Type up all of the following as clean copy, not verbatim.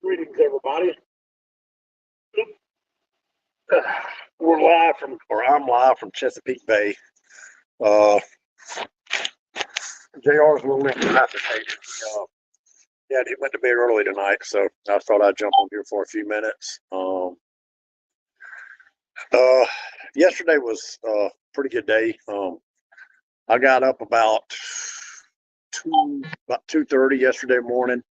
Greetings, everybody. We're live from, or I'm live from Chesapeake Bay. JR's a little incapacitated. Yeah, he went to bed early tonight, so I thought I'd jump on here for a few minutes. Yesterday was a pretty good day. I got up about 2:30 yesterday morning.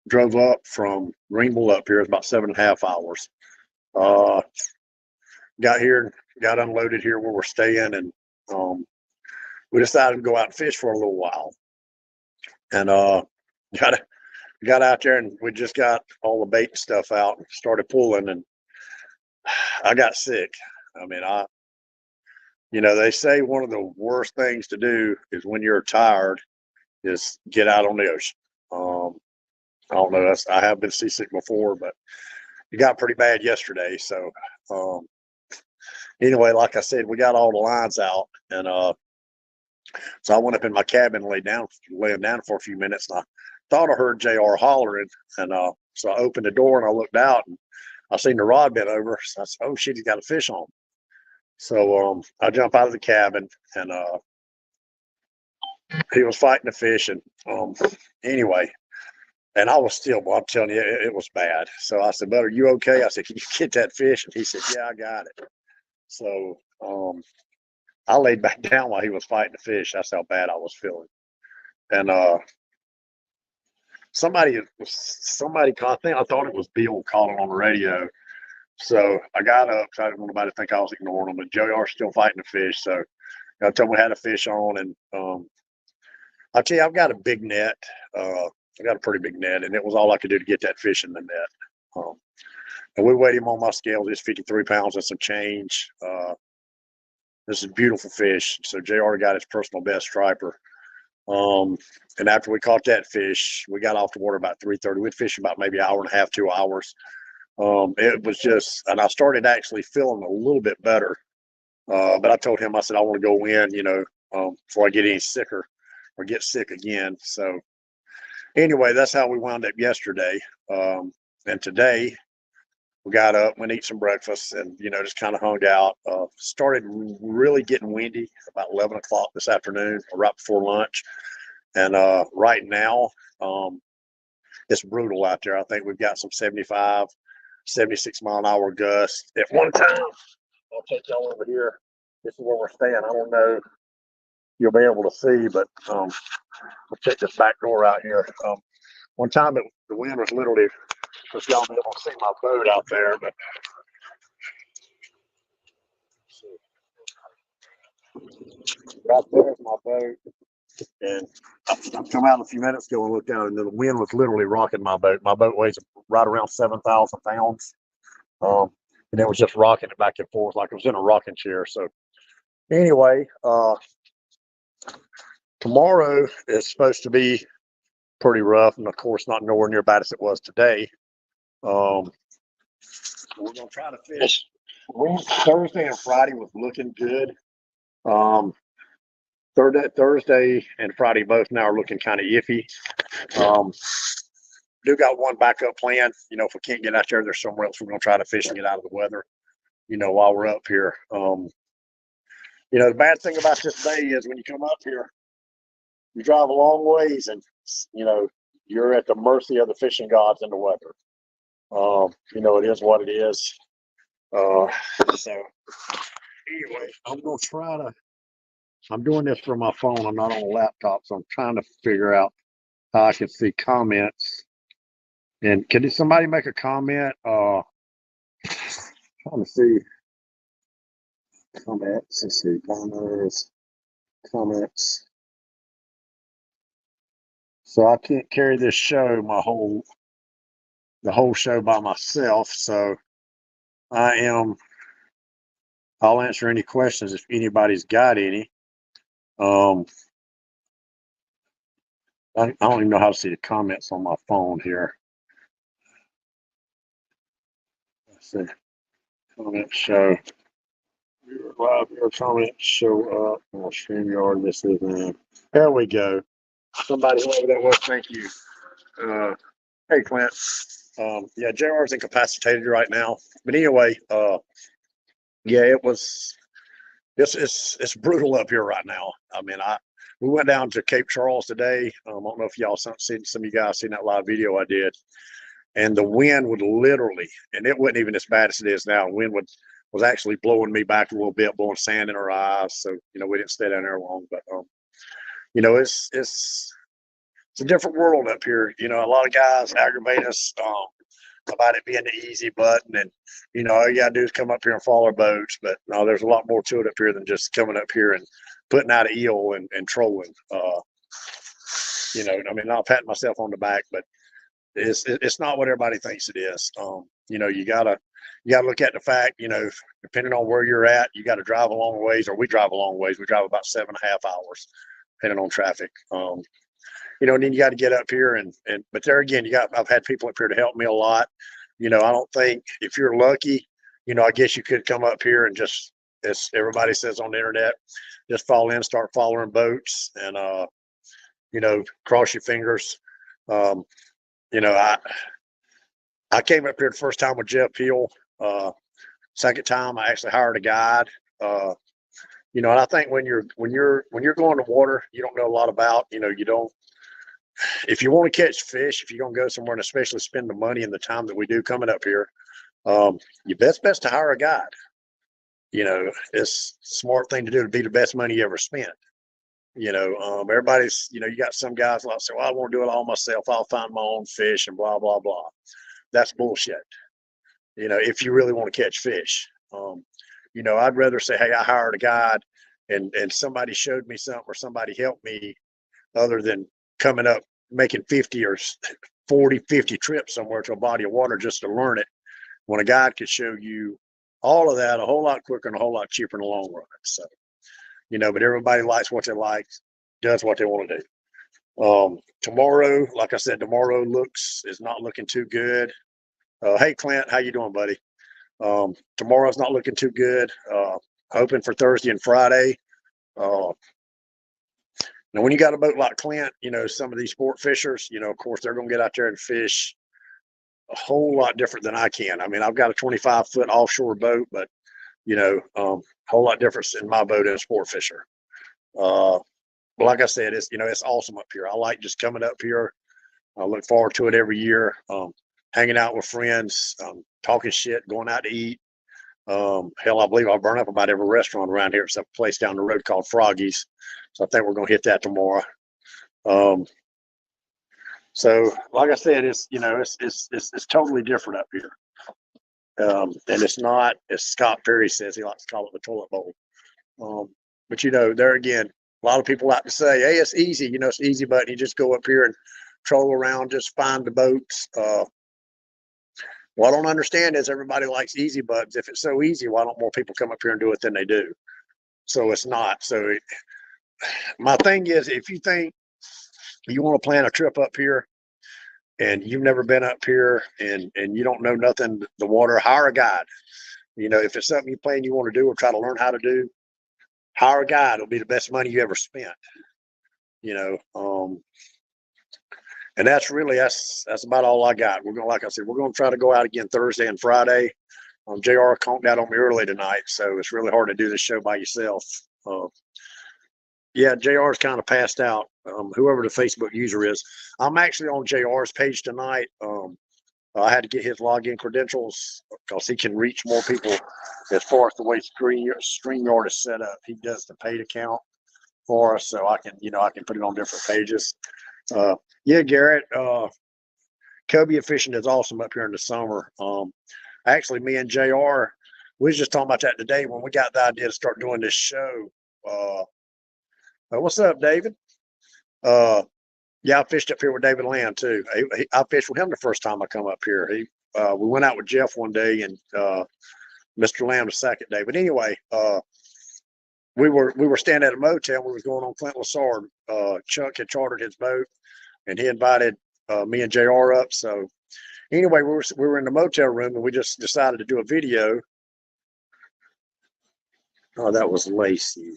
Drove up from Greenville up here. It's about 7.5 hours. Got here, got unloaded here where we're staying, and we decided to go out and fish for a little while. And got out there, and we just got all the bait and stuff out and started pulling, and I got sick. I mean, they say one of the worst things to do is when you're tired is get out on the ocean. I don't know. I have been seasick before, but it got pretty bad yesterday. So anyway, like I said, we got all the lines out, and so I went up in my cabin, laying down for a few minutes, and I thought I heard JR hollering, and so I opened the door and I looked out, and I seen the rod bent over. So I said, "Oh shit, he's got a fish on." So I jump out of the cabin, and he was fighting the fish, and anyway. And I was still, well, I'm telling you, it was bad. So I said, "Bud, are you okay?" I said, "Can you get that fish?" And he said, "Yeah, I got it." So I laid back down while he was fighting the fish. That's how bad I was feeling. And somebody, I thought it was Bill calling on the radio. So I got up, so I didn't want nobody to think I was ignoring them. But JR's still fighting the fish. So I told him we had a fish on, and I'll tell you, I've got a big net. I got a pretty big net, and it was all I could do to get that fish in the net. And we weighed him on my scales. He's 53 pounds and some change. This is a beautiful fish. So JR got his personal best striper. And after we caught that fish, we got off the water about 3:30. We'd fished about maybe an hour and a half, 2 hours. It was just, and I started actually feeling a little bit better. But I told him, I said, I want to go in, before I get any sicker or get sick again. So anyway, that's how we wound up yesterday. And today we got up, went to eat some breakfast, and, just kind of hung out. Started really getting windy about 11 o'clock this afternoon, or right before lunch. And right now, it's brutal out there. I think we've got some 75, 76 mile an hour gusts. At one time, I'll take y'all over here. This is where we're staying. I don't know if you'll be able to see, but we'll check this back door out here. One time the wind was literally, because y'all be able to see my boat out there, but right there's my boat. And I come out a few minutes ago and looked out, and the wind was literally rocking my boat. My boat weighs right around 7,000 pounds. And it was just rocking it back and forth like it was in a rocking chair. So anyway, tomorrow is supposed to be pretty rough, and of course not nowhere near bad as it was today. We're gonna try to fish. Thursday and Friday was looking good. Thursday and Friday both now are looking kind of iffy. Do got one backup plan. If we can't get out there, there's somewhere else we're gonna try to fish and get out of the weather. While we're up here. The bad thing about this bay is when you come up here, you drive a long ways, and you're at the mercy of the fishing gods and the weather. It is what it is. So anyway, I'm doing this from my phone. I'm not on a laptop, so I'm trying to figure out how I can see comments. And can somebody make a comment? Trying to see comments. Let's see, comments. So I can't carry this show, the whole show by myself. So I'll answer any questions if anybody's got any. I don't even know how to see the comments on my phone here. Let's see. Comments show. Your comments show up on StreamYard. This is there we go. Somebody, whoever that was, thank you. Hey, Clint. Yeah, JR is incapacitated right now. But anyway, yeah, it's brutal up here right now. I mean, we went down to Cape Charles today. I don't know if y'all seen some of you guys seen that live video I did, and the wind would literally, and it wasn't even as bad as it is now. Wind was actually blowing me back a little bit, blowing sand in our eyes. So we didn't stay down there long, but it's a different world up here. A lot of guys aggravate us about it being the easy button, and all you gotta do is come up here and follow our boats. But no, there's a lot more to it up here than just coming up here and putting out an eel and trolling. I mean, not patting myself on the back, but it's not what everybody thinks it is. You gotta look at the fact. Depending on where you're at, you got to drive a long ways, or we drive a long ways. We drive about 7.5 hours, depending on traffic. And then you got to get up here but there again, I've had people up here to help me a lot. I don't think if you're lucky, I guess you could come up here and just, as everybody says on the internet, just fall in, start following boats and, cross your fingers. Um, I came up here the first time with Jeff Hill. Second time I actually hired a guide. And I think when you're going to water, you don't know a lot about, you don't, if you want to catch fish, if you're going to go somewhere and especially spend the money and the time that we do coming up here, your best to hire a guide. It's a smart thing to do to be the best money you ever spent. Everybody's, you got some guys like say, well, I want to do it all myself. I'll find my own fish and blah, blah, blah. That's bullshit. If you really want to catch fish, I'd rather say, hey, I hired a guide and somebody showed me something or somebody helped me other than coming up making 50 or 40, 50 trips somewhere to a body of water just to learn it, when a guide could show you all of that a whole lot quicker and a whole lot cheaper in the long run. So, but everybody likes what they like, does what they want to do. Tomorrow, like I said, tomorrow is not looking too good. Hey, Clint, how you doing, buddy? Tomorrow's not looking too good. Hoping for Thursday and Friday. Now, when you got a boat like Clint, some of these sport fishers, of course, they're going to get out there and fish a whole lot different than I can. I mean, I've got a 25-foot offshore boat, but, a whole lot different in my boat than a sport fisher. But like I said, it's awesome up here. I like just coming up here. I look forward to it every year. Hanging out with friends, talking shit, going out to eat. Hell, I believe I'll burn up about every restaurant around here except a place down the road called Froggy's. So I think we're going to hit that tomorrow. So like I said, it's totally different up here. And it's not, as Scott Perry says, he likes to call it the toilet bowl. But there again, a lot of people like to say, hey, it's easy, it's easy, but you just go up here and troll around, just find the boats. What I don't understand is everybody likes easy buttons. If it's so easy, why don't more people come up here and do it than they do? So it's not. So my thing is, if you think you want to plan a trip up here and you've never been up here and you don't know nothing, the water, hire a guide. If it's something you plan you want to do or try to learn how to do, hire a guide. It'll be the best money you ever spent. And that's about all I got. Like I said, we're gonna try to go out again Thursday and Friday. JR conked out on me early tonight, so it's really hard to do this show by yourself. Yeah, JR's kind of passed out. Whoever the Facebook user is, I'm actually on JR's page tonight. I had to get his login credentials because he can reach more people as far as the way StreamYard is set up. He does the paid account for us, so I can put it on different pages. Yeah, Garrett, cobia fishing is awesome up here in the summer. Actually, me and JR, we was just talking about that today when we got the idea to start doing this show. What's up, David? Yeah, I fished up here with David Lamb too. I fished with him the first time I come up here. We went out with Jeff one day and Mr. Lamb the second day. But anyway, we were staying at a motel. We was going on Clint Lassard. Chuck had chartered his boat, and he invited me and JR up. So anyway, we were in the motel room, and we just decided to do a video. Oh, that was Lacey.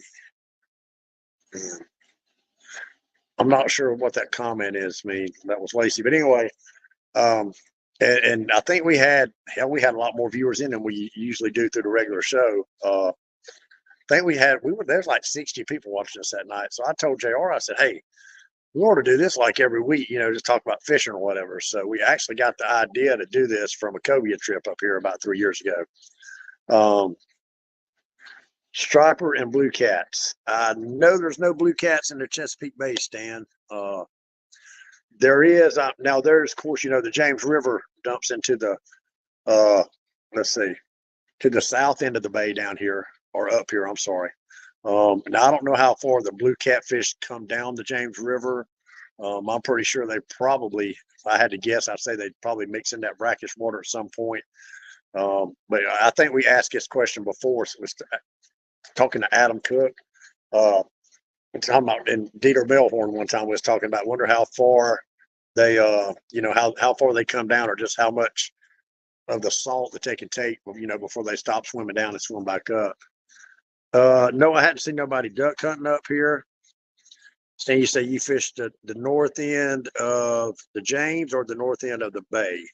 Man. I'm not sure what that comment is. That was Lacey. But anyway, Um, and I think we had a lot more viewers in than we usually do through the regular show. I think there's like 60 people watching us that night. So I told JR, I said, hey, we ought to do this like every week, just talk about fishing or whatever. So we actually got the idea to do this from a cobia trip up here about 3 years ago. Striper and blue cats. I know there's no blue cats in the Chesapeake Bay, Stan. There is now. There's, of course, the James River dumps into the let's see, to the south end of the bay down here, or up here. I'm sorry. Now I don't know how far the blue catfish come down the James River. I'm pretty sure they probably, if I had to guess, I'd say they'd probably mix in that brackish water at some point. But I think we asked this question before. So it was talking to Adam Cook. Talking about, and Dieter Bellhorn one time was talking about, wonder how far they, how far they come down, or just how much of the salt that they can take, before they stop swimming down and swim back up. No, I hadn't seen nobody duck hunting up here. Stan, you say you fished the north end of the James or the north end of the bay?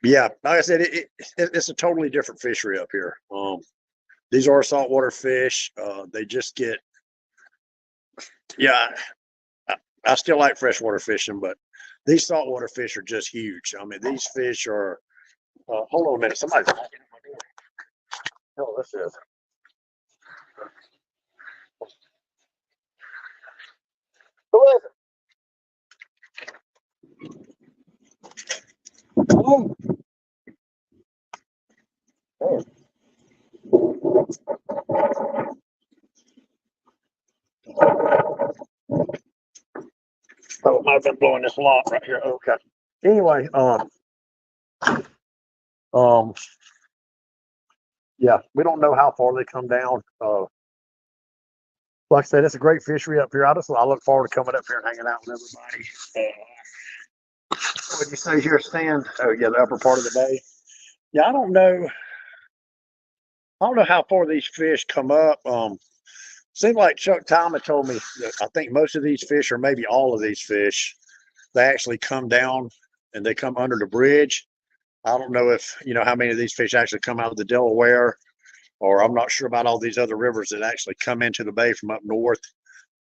Yeah, like I said, it's a totally different fishery up here. These are saltwater fish. They just get, yeah. I still like freshwater fishing, but these saltwater fish are just huge. I mean, these fish are. Hold on a minute, somebody's knocking at my door. Hell, this is. Who is it? Oh, oh. Oh, I've been blowing this lock right here. Okay. Anyway, um, yeah, we don't know how far they come down. Like I said, it's a great fishery up here. I look forward to coming up here and hanging out with everybody. What did you say here, Stan? Oh, yeah, the upper part of the bay. Yeah, I don't know. I don't know how far these fish come up. Seemed like Chuck Tyma told me that I think most of these fish, or maybe all of these fish, they actually come down and they come under the bridge. I don't know if how many of these fish actually come out of the Delaware, or I'm not sure about all these other rivers that actually come into the bay from up north.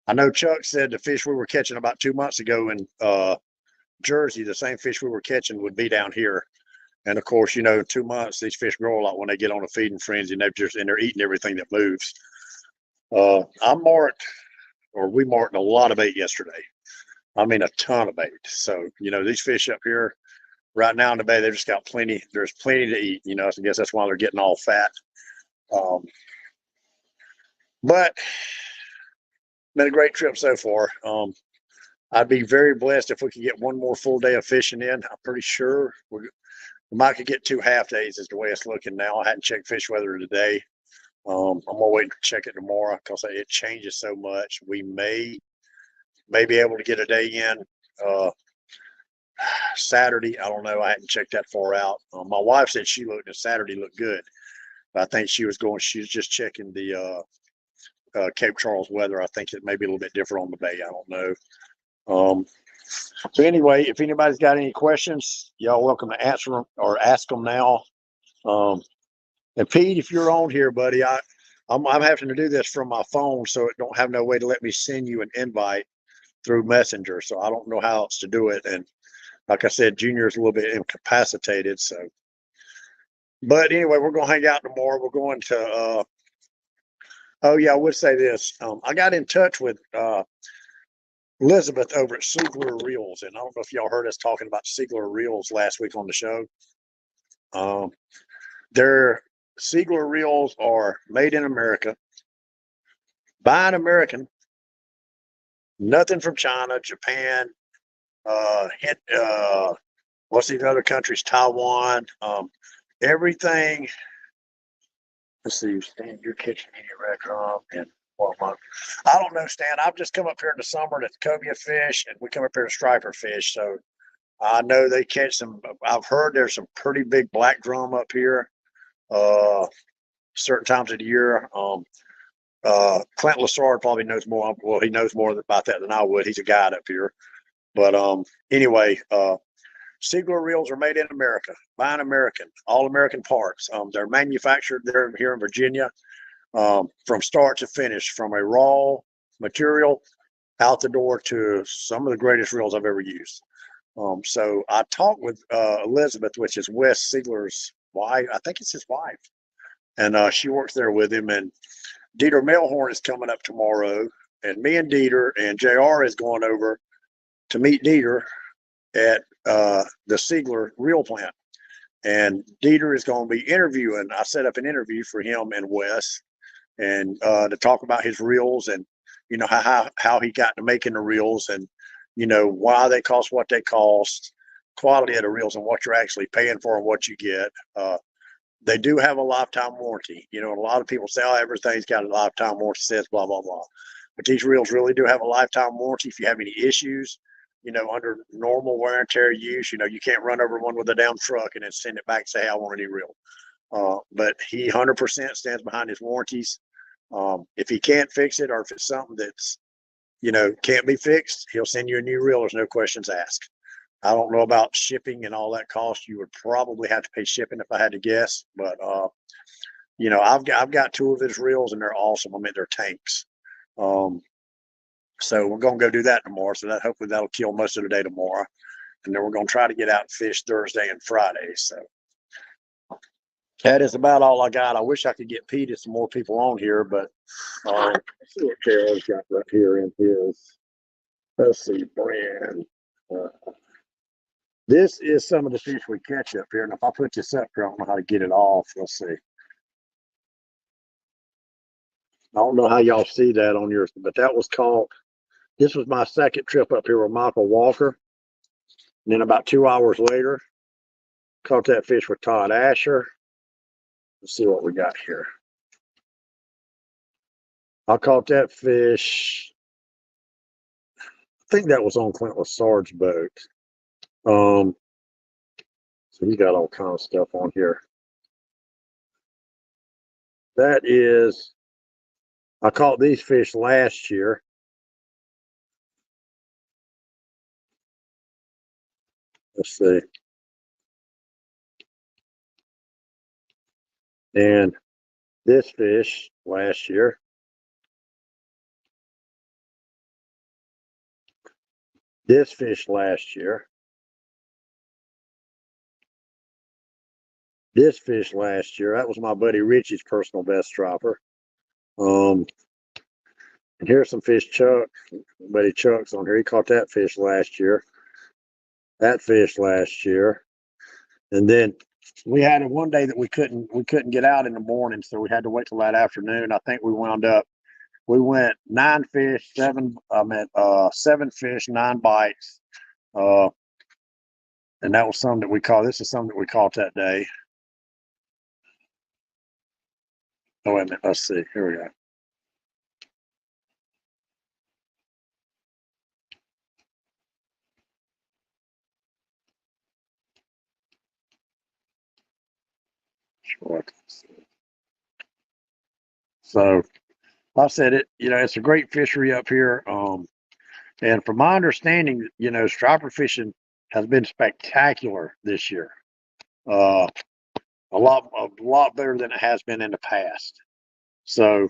I know Chuck said the fish we were catching about 2 months ago in Jersey, the same fish we were catching would be down here. And of course, 2 months, these fish grow a lot when they get on a feeding frenzy, and they're eating everything that moves. I marked, or we marked a lot of bait yesterday. I mean, a ton of bait. So, these fish up here right now in the bay, they've just got plenty. There's plenty to eat, so I guess that's why they're getting all fat. But been a great trip so far. I'd be very blessed if we could get one more full day of fishing in. I'm pretty sure we might could get 2 half days is the way it's looking now. I hadn't checked fish weather today. I'm gonna wait to check it tomorrow because it changes so much. We may be able to get a day in Saturday. I don't know. I hadn't checked that far out. My wife said she looked at Saturday looked good. I think she was just checking the Cape Charles weather. I think it may be a little bit different on the bay. I don't know. So anyway, if anybody's got any questions, y'all welcome to answer them or ask them now. And Pete, if you're on here, buddy, I'm having to do this from my phone, so it don't have no way to let me send you an invite through Messenger. So I don't know how else to do it. And like I said, Junior's a little bit incapacitated. So, but anyway, we're gonna hang out tomorrow. We're going to. Oh yeah, I would say this. I got in touch with Elizabeth over at Siegler Reels, and I don't know if y'all heard us talking about Siegler Reels last week on the show. Their Siegler Reels are made in America, by an American. Nothing from China, Japan, what's these other countries? Taiwan, everything. Let's see, Stan, you're catching any red and well, I don't know, Stan. I've just come up here in the summer to cobia fish, and we come up here to striper fish. So I know they catch some. I've heard there's some pretty big black drum up here, certain times of the year. Clint Lassard probably knows more. Well, he knows more about that than I would. He's a guide up here. But anyway, Siegler reels are made in America, by an American, all American parts. They're manufactured there here in Virginia, from start to finish, from a raw material out the door to some of the greatest reels I've ever used. So I talked with Elizabeth, which is Wes Siegler's wife. I think it's his wife, and she works there with him. And Dieter Melhorn is coming up tomorrow, and me and Dieter and JR is going over to meet Dieter at the Siegler reel plant. And Dieter is going to be interviewing. I set up an interview for him and Wes, and to talk about his reels, and how he got to making the reels, and why they cost what they cost, quality of the reels, and what you're actually paying for and what you get. They do have a lifetime warranty. A lot of people say, oh, everything's got a lifetime warranty, says blah blah blah, but these reels really do have a lifetime warranty. If you have any issues, under normal wear and tear use, you can't run over one with a damn truck and then send it back and say, hey, I want a new reel. But he 100% stands behind his warranties. If he can't fix it, or if it's something that's, can't be fixed, he'll send you a new reel. There's no questions asked. I don't know about shipping and all that cost. You would probably have to pay shipping if I had to guess. But, I've got two of his reels, and they're awesome. I mean, they're tanks. So we're going to go do that tomorrow. So hopefully that'll kill most of the day tomorrow. And then we're going to try to get out and fish Thursday and Friday. So that is about all I got. I wish I could get Pete and some more people on here, but let's see what Carol's got right here in his. Let's see, brand. This is some of the fish we catch up here. And if I put this up here, I don't know how to get it off. Let's see. I don't know how y'all see that on yours, but that was caught. This was my second trip up here with Michael Walker. And then about 2 hours later, caught that fish with Todd Asher. Let's see what we got here. I caught that fish. I think that was on Clint Lassard's boat. So he got all kinds of stuff on here. That is, I caught these fish last year. Let's see. And this fish last year. This fish last year. This fish last year. That was my buddy Richie's personal best dropper. And here's some fish Chuck. Buddy Chuck's on here. He caught that fish last year. That fish last year. And then we had one day that we couldn't get out in the morning, so we had to wait till that afternoon. I think we went 9 fish, 7 fish, 9 bites. And that was something that we caught. This is something that we caught that day. Oh, wait a minute. Let's see. Here we go. So I said it, it's a great fishery up here. And from my understanding, striper fishing has been spectacular this year. A lot better than it has been in the past. So,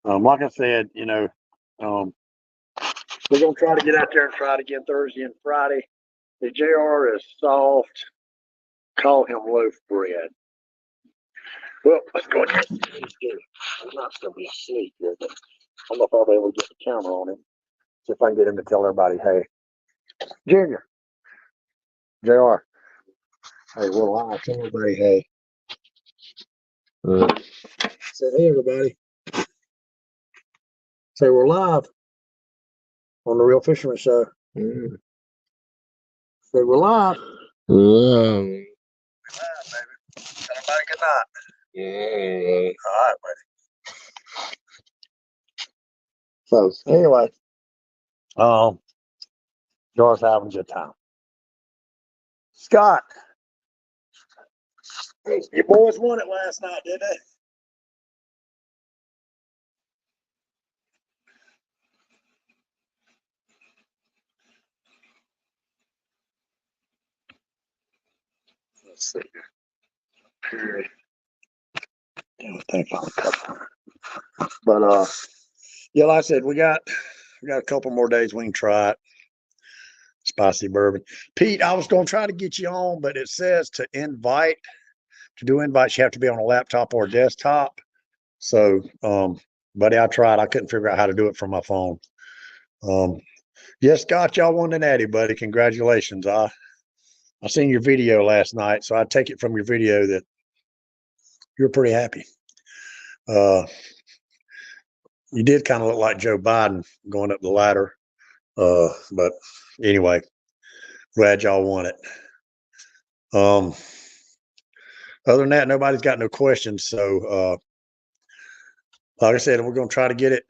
like I said, we're gonna try to get out there and try it again Thursday and Friday. The JR is soft. Call him loaf bread. Well, let's go ahead. I'm not gonna be asleep here, but I don't know if I'll be able to get the camera on him. See if I can get him to tell everybody, hey, Junior, JR, hey, we're live. Tell everybody, hey. Say, hey, everybody. Say, we're live on the Real Fisherman Show. Mm. Say, we're live. We're live, baby. Tell everybody good night. Yeah. All right, buddy. So, anyway, JR's having a good time. Scott, your boys won it last night, didn't they? Let's see. Perry. Yeah, I think I'll cover. But yeah, like I said, we got a couple more days we can try it. Spicy bourbon. Pete, I was gonna try to get you on, but it says to do invites, you have to be on a laptop or a desktop. So buddy, I tried. I couldn't figure out how to do it from my phone. Yes, Scott, y'all won the natty, buddy. Congratulations. I seen your video last night, so I take it from your video that you're pretty happy. You did kind of look like Joe Biden going up the ladder. But anyway, glad y'all won it. Other than that, nobody's got no questions. So like I said, we're gonna try to get it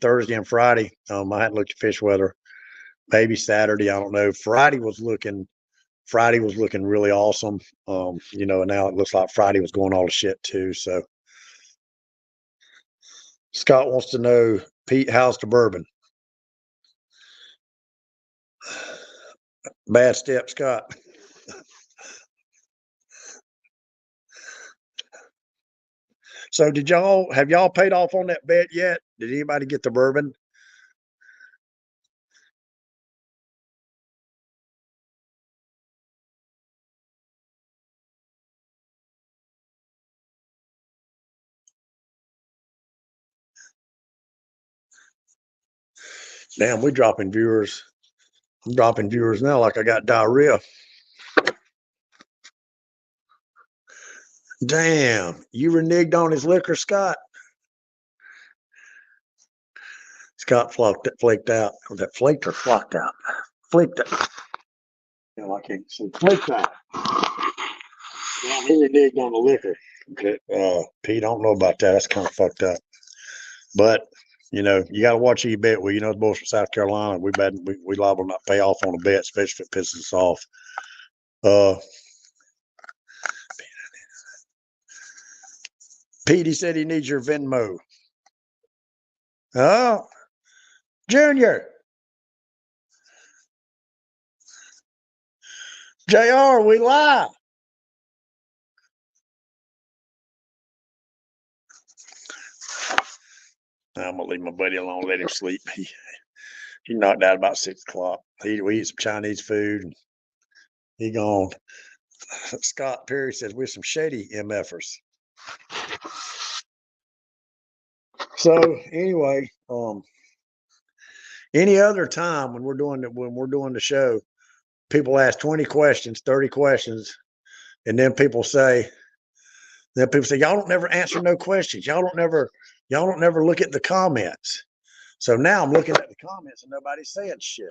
Thursday and Friday. I hadn't looked at fish weather. Maybe Saturday, I don't know. Friday was looking really awesome. And now it looks like Friday was going all to shit too. So Scott wants to know, Pete, how's the bourbon? Bad step, Scott. So have y'all paid off on that bet yet? Did anybody get the bourbon? Damn, we dropping viewers. I'm dropping viewers now like I got diarrhea. Damn, you reneged on his liquor, Scott. Scott flaked out. Oh, that flaked or flocked out? Flaked out. I can't see. Flaked out. Yeah, he reneged on the liquor. Okay. Pete, I don't know about that. That's kind of fucked up. But you got to watch who you bet with. The boys from South Carolina. We liable not pay off on a bet, especially if it pisses us off. Pete, he said he needs your Venmo. Oh, Junior. JR, we live. I'm gonna leave my buddy alone, let him sleep. He knocked out about 6 o'clock. We eat some Chinese food and he gone. Scott Perry says we're some shady MFers. So anyway, any other time when we're doing the show, people ask 20 questions, 30 questions, and then people say, y'all don't never answer no questions. Y'all don't never look at the comments. So now I'm looking at the comments and nobody's saying shit.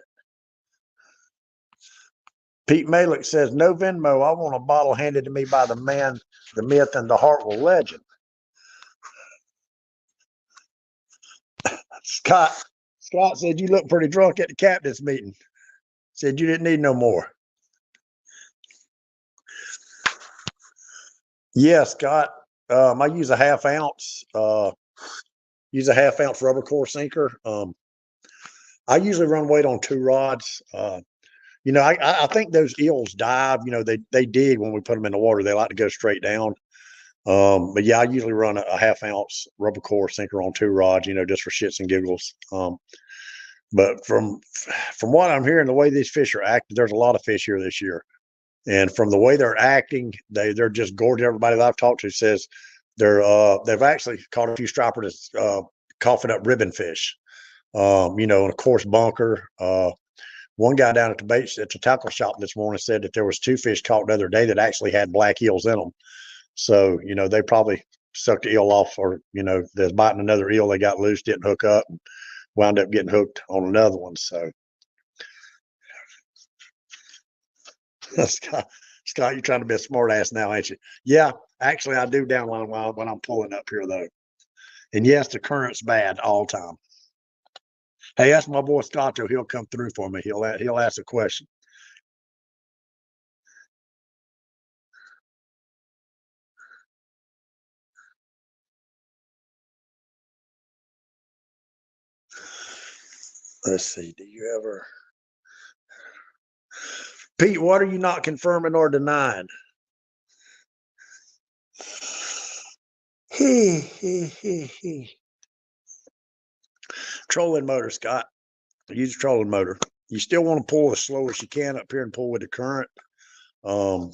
Pete Malik says, no Venmo. I want a bottle handed to me by the man, the myth, and the Hartwell legend. Scott said, you look pretty drunk at the captain's meeting. Said you didn't need no more. Yeah, Scott. I use a half ounce. Rubber core sinker. I usually run weight on 2 rods. I think those eels dive. They dig when we put them in the water. They like to go straight down. But yeah, I usually run a half ounce rubber core sinker on 2 rods. Just for shits and giggles. But from what I'm hearing, the way these fish are acting, there's a lot of fish here this year, and from the way they're acting, they're just gorgeous. Everybody that I've talked to says they've actually caught a few striper that's coughing up ribbon fish. And of course bunker. One guy down at the tackle shop this morning said that there was 2 fish caught the other day that actually had black eels in them. So they probably sucked the eel off, or they're biting another eel. They got loose, didn't hook up, and wound up getting hooked on another one. So Scott, you're trying to be a smart ass now, ain't you? Yeah, actually, I do downline when I'm pulling up here though. And yes, the current's bad all the time. Hey, ask my boy Scotto. He'll come through for me. He'll ask a question. Let's see. Do you ever, Pete? What are you not confirming or denying? Trolling motor, Scott. Use a trolling motor. You still want to pull as slow as you can up here and pull with the current. I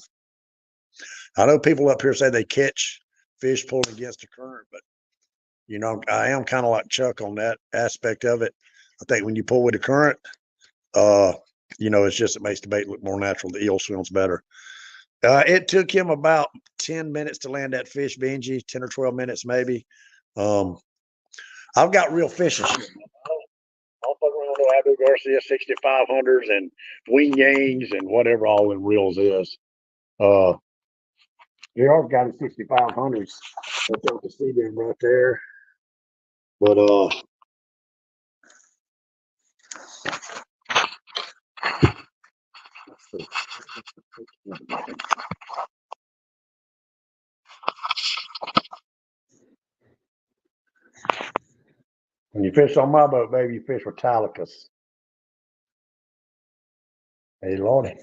know people up here say they catch fish pulling against the current, but you know, I am kind of like Chuck on that aspect of it. I think when you pull with the current, you know, it makes the bait look more natural. The eel swims better. It took him about 10 minutes to land that fish, Benji, 10 or 12 minutes maybe. I've got real fishing shit. I'll fuck around with Abu Garcia 6500s and Wing Yangs and whatever all in reels is. JR's got his 6500s. I think you see them right there. But when you fish on my boat, baby, you fish with Talicus. Hey, Lordy.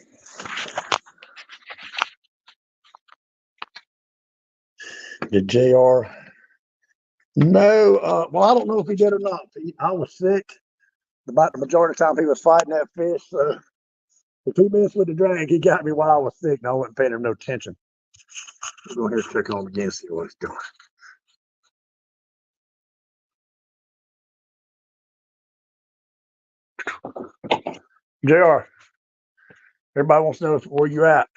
Did JR? No. Well, I don't know if he did or not. I was sick. About the majority of the time he was fighting that fish. So if he messed with the drag, he got me while I was sick and I wasn't paying him no attention. We'll go ahead and check on him again, see what he's doing. JR, everybody wants to know where you at.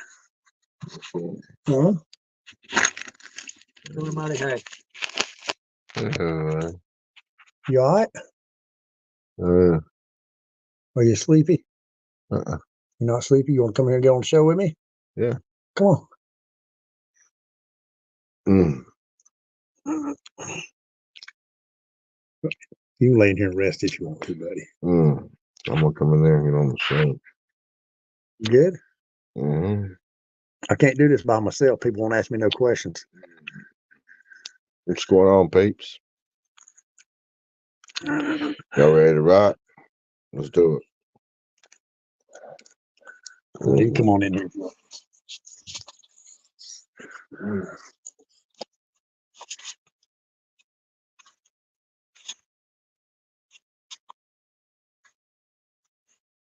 Everybody, hey. You all right? Are you sleepy? You're not sleepy? You want to come here and get on the show with me? Yeah. Come on. You can lay in here and rest if you want to, buddy. I'm gonna come in there and get on the show. You good? Mm-hmm. I can't do this by myself. People won't ask me no questions. What's going on, peeps? Y'all ready to rock? Let's do it. You can come on in here.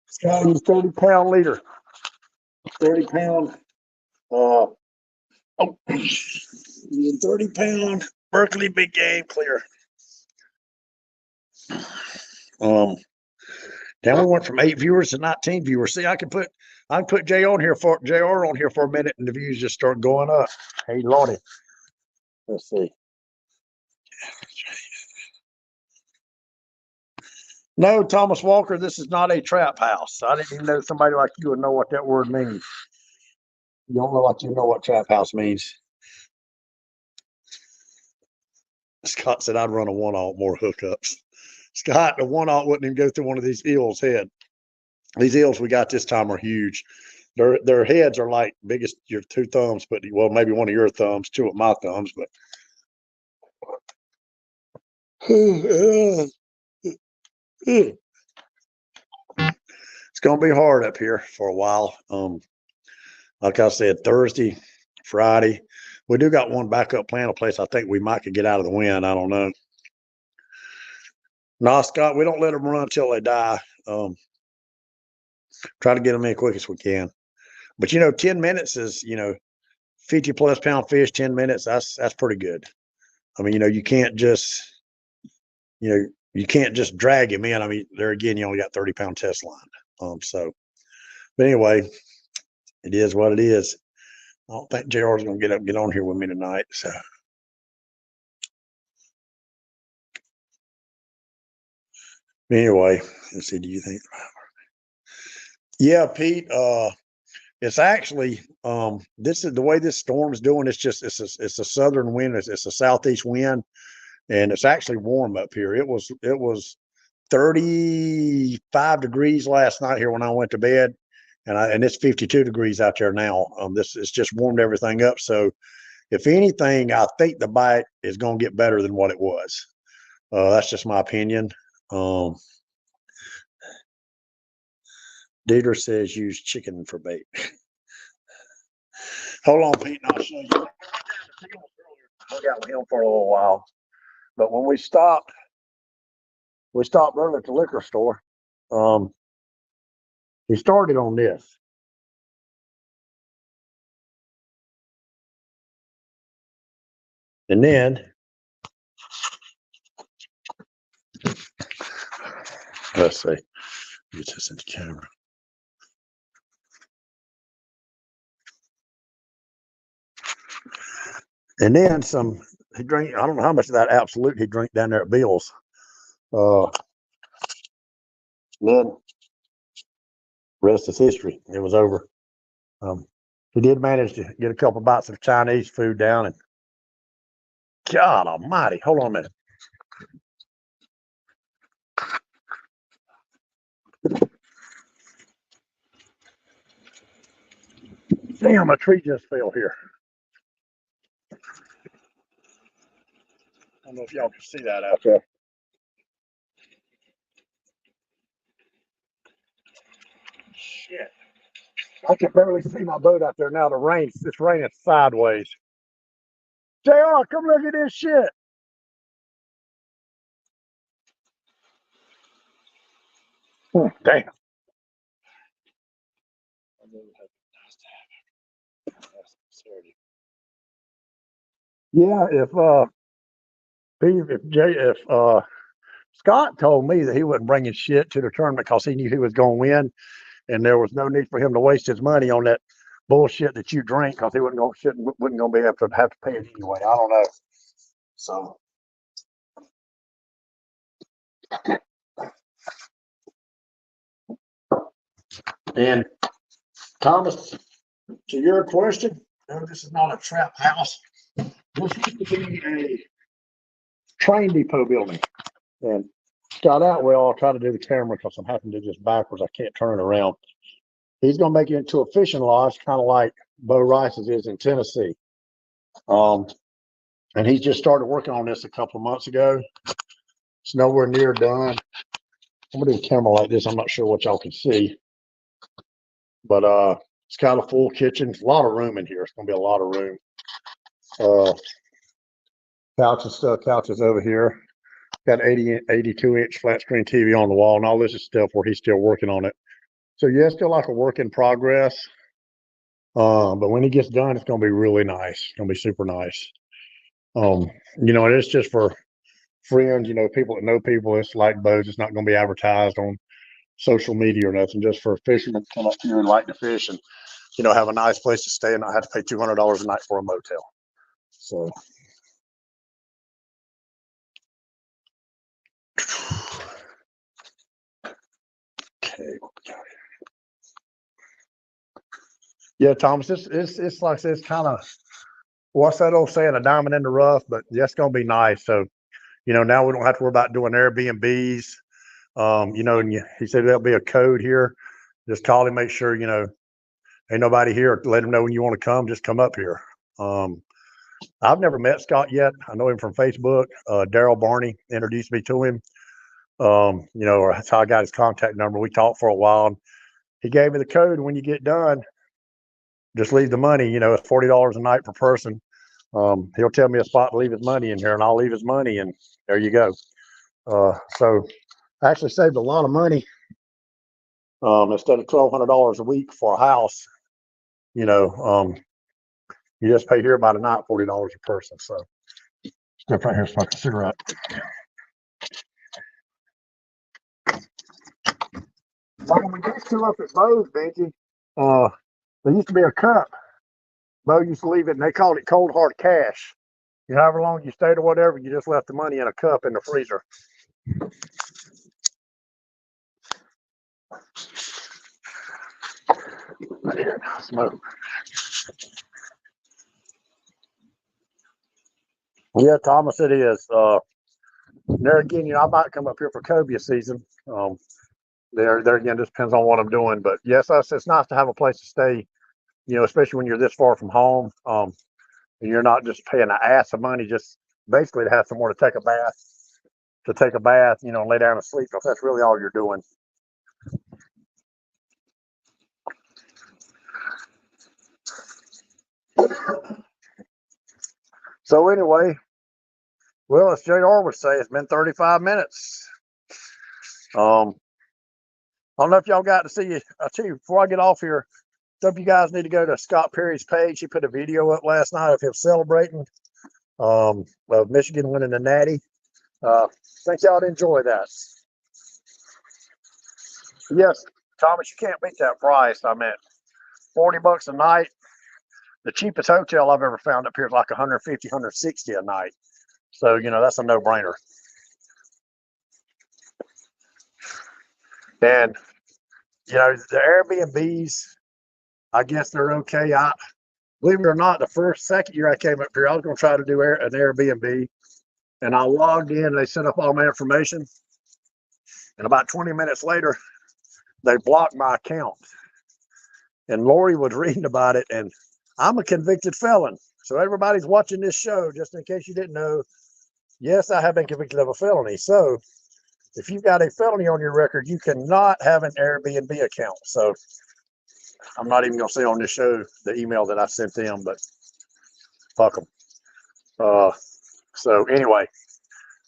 Scott, he's 30-pound leader. 30-pound. 30-pound Berkeley big game clear. Now we went from 8 viewers to 19 viewers. See, I can put JR on here for a minute, and the views just start going up. Hey, Lordy. Let's see. No, Thomas Walker, this is not a trap house. I didn't even know somebody like you would know what that word means. You don't know like you know what trap house means. Scott said I'd run a one-aught, more hookups. Scott, the one-aught wouldn't even go through one of these eels' head. These eels we got this time are huge. Their heads are like biggest your two thumbs, but well, maybe one of your thumbs, two of my thumbs, but it's gonna be hard up here for a while. Like I said, Thursday, Friday. We do got one backup plan, a place I think we might could get out of the wind. I don't know. No, Scott, we don't let them run until they die. Try to get them in quick as we can. But 10 minutes is 50+ pound fish. 10 minutes. That's pretty good. I mean, you can't just drag him in. I mean, there again, you only got 30-pound test line. But anyway, it is what it is. I don't think JR's going to get on here with me tonight. So, anyway, let's see. Do you think? Yeah, Pete. It's actually this is the way this storm's doing. It's a southern wind. It's a southeast wind, and it's actually warm up here. It was 35 degrees last night here when I went to bed, and it's 52 degrees out there now. It's just warmed everything up. So, if anything, I think the bite is going to get better than what it was. That's just my opinion. Dieter says use chicken for bait. Hold on, Pete, and I'll show you. hung out with him for a little while. But when we stopped running at the liquor store. He started on this. And then, let's see, get this in the camera. And then he drank, I don't know how much of that Absolute he drank down there at Bill's. Then, rest is history. It was over. He did manage to get a couple bites of Chinese food down, and God almighty, hold on a minute. Damn, a tree just fell here. I don't know if y'all can see that out there. Shit. I can barely see my boat out there now. It's raining sideways. JR, come look at this shit. Damn. Yeah, if Scott told me that he wasn't bringing shit to the tournament because he knew he was going to win, and there was no need for him to waste his money on that bullshit that you drink because he wasn't going to be able to have to pay it anyway. I don't know. So. And Thomas, to your question, no, this is not a trap house. This used to be a train depot building. And Scott Outwell, I'll try to do the camera because I'm having to do this backwards. I can't turn it around. He's going to make it into a fishing lodge, kind of like Bo Rice's is in Tennessee. And he just started working on this a couple of months ago. It's nowhere near done. I'm gonna do a camera like this. I'm not sure what y'all can see, but it's got a full kitchen. A lot of room in here. It's gonna be a lot of room. Couches over here. Got 82-inch flat screen TV on the wall, and all this is stuff where he's still working on it. So yeah, it's still like a work in progress. But when he gets done, it's gonna be really nice. It's gonna be super nice. And it's just for friends, people that know people. It's like boats. It's not gonna be advertised on social media or nothing. Just for fishermen to come up here and like to fish and have a nice place to stay and not have to pay $200 a night for a motel. So. Okay, what we got here? Yeah, Thomas, it's like I said, it's kind of, what's that old saying, a diamond in the rough, but that's going to be nice. So, now we don't have to worry about doing Airbnbs. And he said there'll be a code here. Just call him, make sure, ain't nobody here. Let him know when you want to come, just come up here. I've never met Scott yet. I know him from Facebook. Daryl Barney introduced me to him. Or that's how I got his contact number. We talked for a while. And he gave me the code. When you get done, just leave the money. It's $40 a night per person. He'll tell me a spot to leave his money in here, and I'll leave his money, and there you go. So I actually saved a lot of money. Instead of $1,200 a week for a house, you just pay here about a night, $40 a person. So step right here, smoke a cigarette. Like when we used to up at Bo's, Benji, there used to be a cup. Bo used to leave it, and they called it cold hard cash. However long you stayed or whatever, you just left the money in a cup in the freezer. Smoke. Yeah, Thomas, it is. There again, I might come up here for cobia season. There again, just depends on what I'm doing. But yes, it's nice to have a place to stay. Especially when you're this far from home. And you're not just paying an ass of money, just basically to have somewhere to take a bath, and lay down and sleep. If that's really all you're doing. So anyway, well, as JR would say, it's been 35 minutes. I don't know if y'all got to see it. I'll tell you before I get off here, some of you guys need to go to Scott Perry's page. He put a video up last night of him celebrating of Michigan winning the Natty. Think y'all would enjoy that. Yes, Thomas, you can't beat that price. I mean, $40 a night. The cheapest hotel I've ever found up here is like 150, 160 a night. So, you know, that's a no-brainer. And, you know, the Airbnbs, I guess they're okay. Believe it or not, the second year I came up here, I was going to try to do an Airbnb. And I logged in, and they set up all my information. And about 20 minutes later, they blocked my account. And Lori was reading about it, and I'm a convicted felon. So everybody's watching this show, just in case you didn't know, yes, I have been convicted of a felony. So if you've got a felony on your record, you cannot have an Airbnb account. So I'm not even going to say on this show the email that I sent them, but fuck them. So anyway,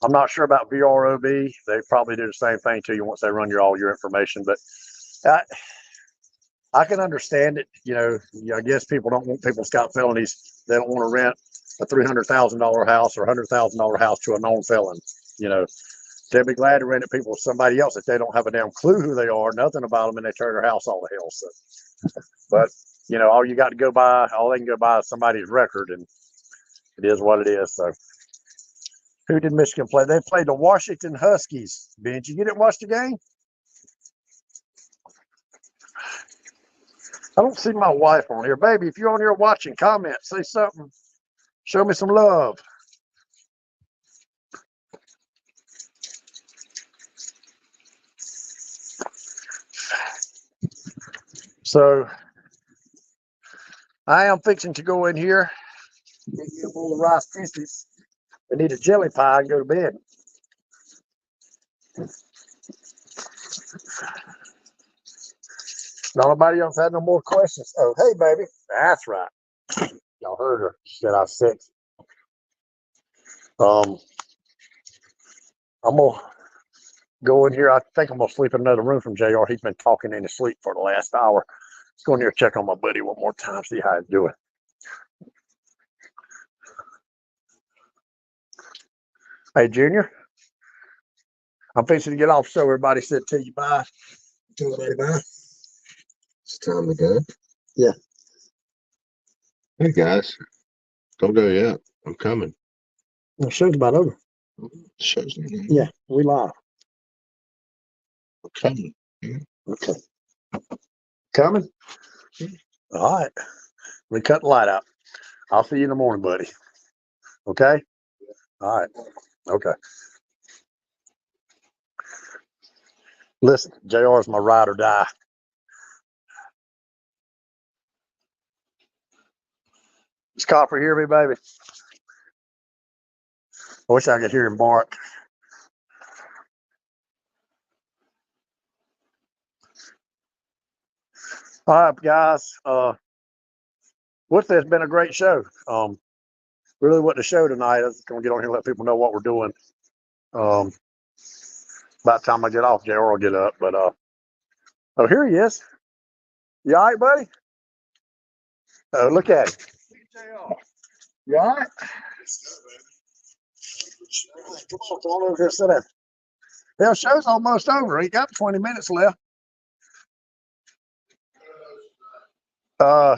I'm not sure about VROB. They probably do the same thing to you once they run all your information, but I can understand it. You know, I guess people don't want people that's got felonies. They don't want to rent a $300,000 house or $100,000 house to a known felon. You know, they'd be glad to rent it people with somebody else if they don't have a damn clue who they are, nothing about them, and they turn their house all to hell. So, but you know, all they can go by is somebody's record, and it is what it is. So, who did Michigan play? They played the Washington Huskies. Benji, you didn't watch the game? I don't see my wife on here. Baby, if you're on here watching, comment, say something. Show me some love. So, I am fixing to go in here, get me a bowl of Rice Krispies. I need a jelly pie and go to bed. Nobody else had no more questions. Oh, hey, baby. That's right. Y'all heard her. She said I was sick. I'm going to go in here. I think I'm going to sleep in another room from JR. He's been talking in his sleep for the last hour. Let's go in here and check on my buddy one more time, see how he's doing. Hey, Junior. I'm fixing to get off, so everybody said tell you bye. Tell everybody bye. It's time to go. Yeah. Hey guys, don't go yet. I'm coming. The show's about over. Show's not over. Yeah, we live. I'm coming. Okay. Coming? All right. We cut the light out. I'll see you in the morning, buddy. Okay? All right. Okay. Listen, JR is my ride or die. Is Copper hear me, baby? I wish I could hear him bark. All right, guys. With this, been a great show. Really wasn't a show tonight. I was going to get on here and let people know what we're doing. By the time I get off, JR will get up. But oh, here he is. You all right, buddy? Oh, look at him. You all right? Come on over here, sit down. The show's almost over. He got 20 minutes left.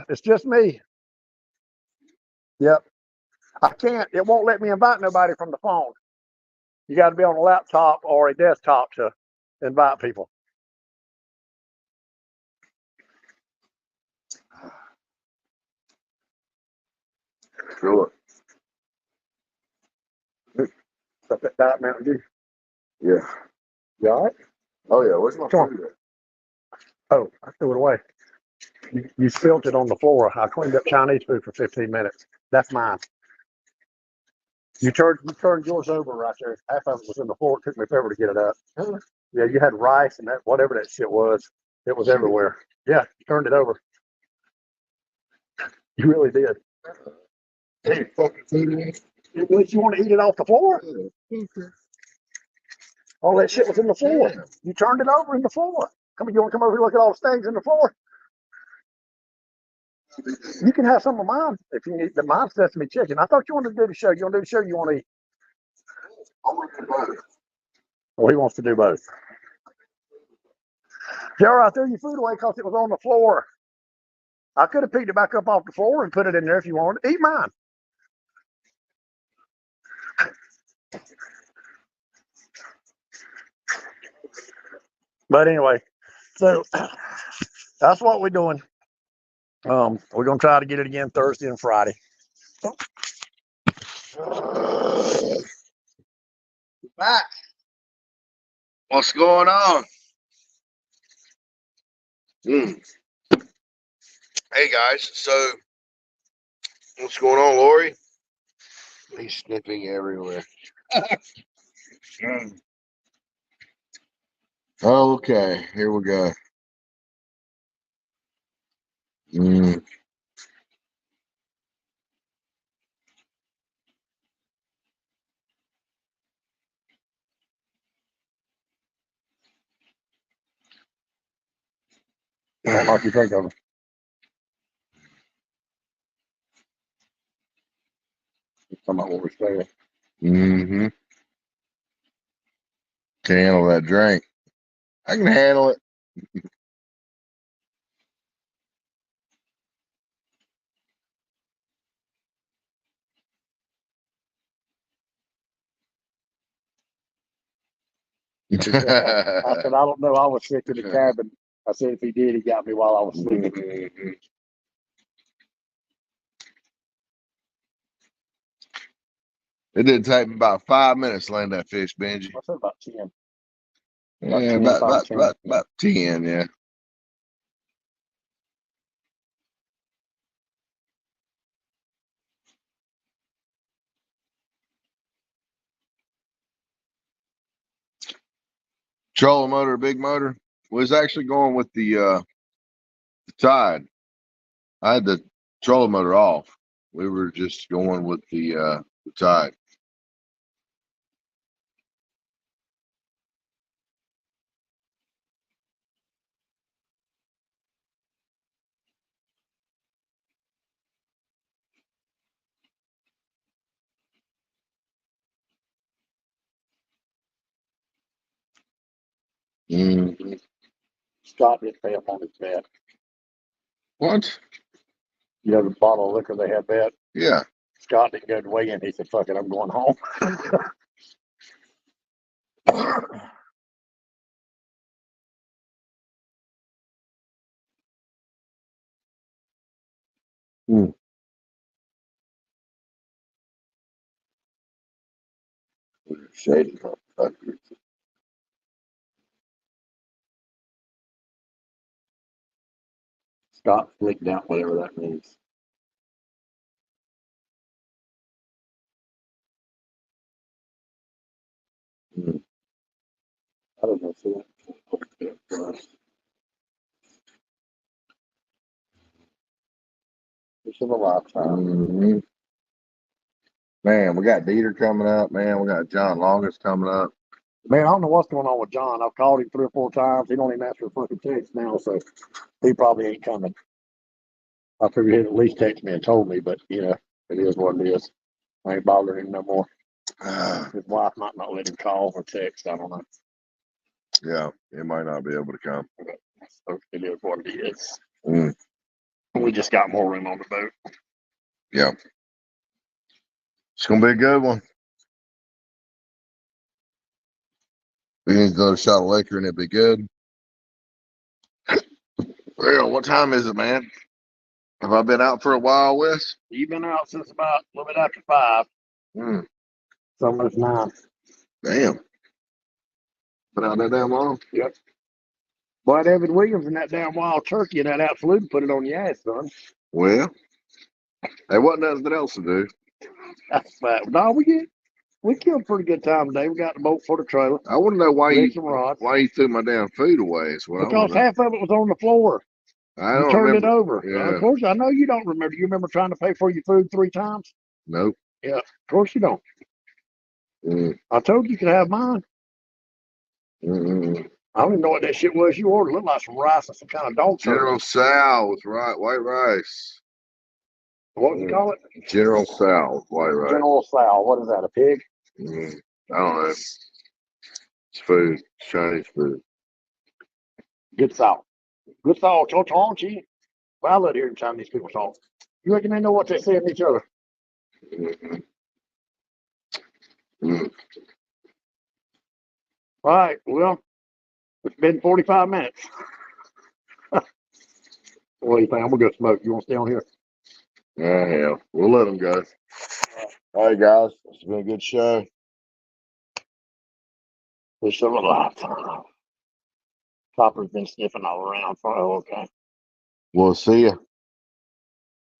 It's just me. Yep. I can't. It won't let me invite nobody from the phone. You got to be on a laptop or a desktop to invite people. Sure. Got that Diet Mountain Dew. Yeah. You all right? Oh yeah. Where's my Come food at? Oh, I threw it away. You spilled it on the floor. I cleaned up Chinese food for 15 minutes. That's mine. You turned yours over right there. Half of it was in the floor. It took me forever to get it up. Yeah, you had rice and that whatever that shit was. It was everywhere. Yeah, you turned it over. You really did. Any fucking food in it? At least you want to eat it off the floor? All that shit was in the floor. Yeah. You turned it over in the floor. Come on, you want to come over here and look at all the stains in the floor? You can have some of mine if you need. The mine sesame chicken. I thought you wanted to do the show. You want to do the show? You want to eat? I want to do both. Well, he wants to do both. Jerry, I threw your food away because it was on the floor. I could have picked it back up off the floor and put it in there if you wanted. Eat mine. But anyway, so that's what we're doing. We're gonna try to get it again Thursday and Friday. Back. What's going on? Hey guys, so what's going on, Lori? He's sniffing everywhere. Okay, here we go. How much you think of it? Talking about what we're saying. Mm-hmm. Can handle that drink. I can handle it. I said, I don't know. I was sick in the cabin. I said, if he did, he got me while I was sleeping. It did take me about 5 minutes to land that fish, Benji. I said about 10. Yeah, about 10, yeah. Trolling motor, big motor. Was actually going with the Tide. I had the trolling motor off. We were just going with the Tide. Mm-hmm. Scott didn't pay up on his bet. What? You know, the bottle of liquor they had bet. Yeah. Scott didn't go to weigh in. He said, fuck it, I'm going home. Shady. Scott flicked out, whatever that means. I don't know. See that? It's in a lifetime. Mm-hmm. Man, we got Dieter coming up. Man, we got John Longest coming up. Man, I don't know what's going on with John. I've called him 3 or 4 times. He don't even answer a fucking text now, so he probably ain't coming. I figured he'd at least text me and told me, but you know, it is what it is. I ain't bothering him no more. His wife might not let him call or text. I don't know. Yeah, he might not be able to come. So it is what it is. Mm. We just got more room on the boat. Yeah. It's going to be a good one. We need to go to shot of liquor and it'd be good. Well, what time is it, man? Have I been out for a while, Wes? You've been out since about a little bit after 5. Mm. It's almost 9. Damn. Been out that damn long? Yep. Boy, David Williams and that damn wild turkey and that absolute put it on your ass, son. Well, there wasn't nothing else to do. That's fat. No, we killed a pretty good time today. We got the boat for the trailer. I want to know why you threw my damn food away. Is what because half of it was on the floor. I you don't turned remember. it over. Yeah. Of course, I know you don't remember. You remember trying to pay for your food 3 times? Nope. Yeah, of course you don't. Mm, I told you could have mine. mm. I don't even know what that shit was you ordered. It looked like some rice and some kind of dog turd. General Sal with white rice. What would you call it? General Sal with white rice. General Sal. What is that? A pig? Mm, I don't know. It's food. It's Chinese food. Good salt. Good salt. Cho-chong-chi. Well, I love hearing Chinese people talk. You reckon they know what they're saying to each other? Mm, mm. All right. Well, it's been 45 minutes. What do you think? I'm going to go smoke. You want to stay on here? Yeah, hell. We'll let them go. All right, guys. It's been a good show. There's still a lot. Copper's been sniffing all around. Oh, okay. We'll see you.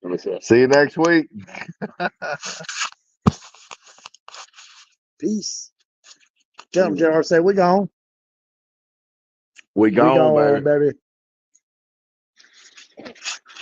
Let me see it. See you next week. Peace. Tell them, JR, say we gone. We We gone, gone, baby. baby.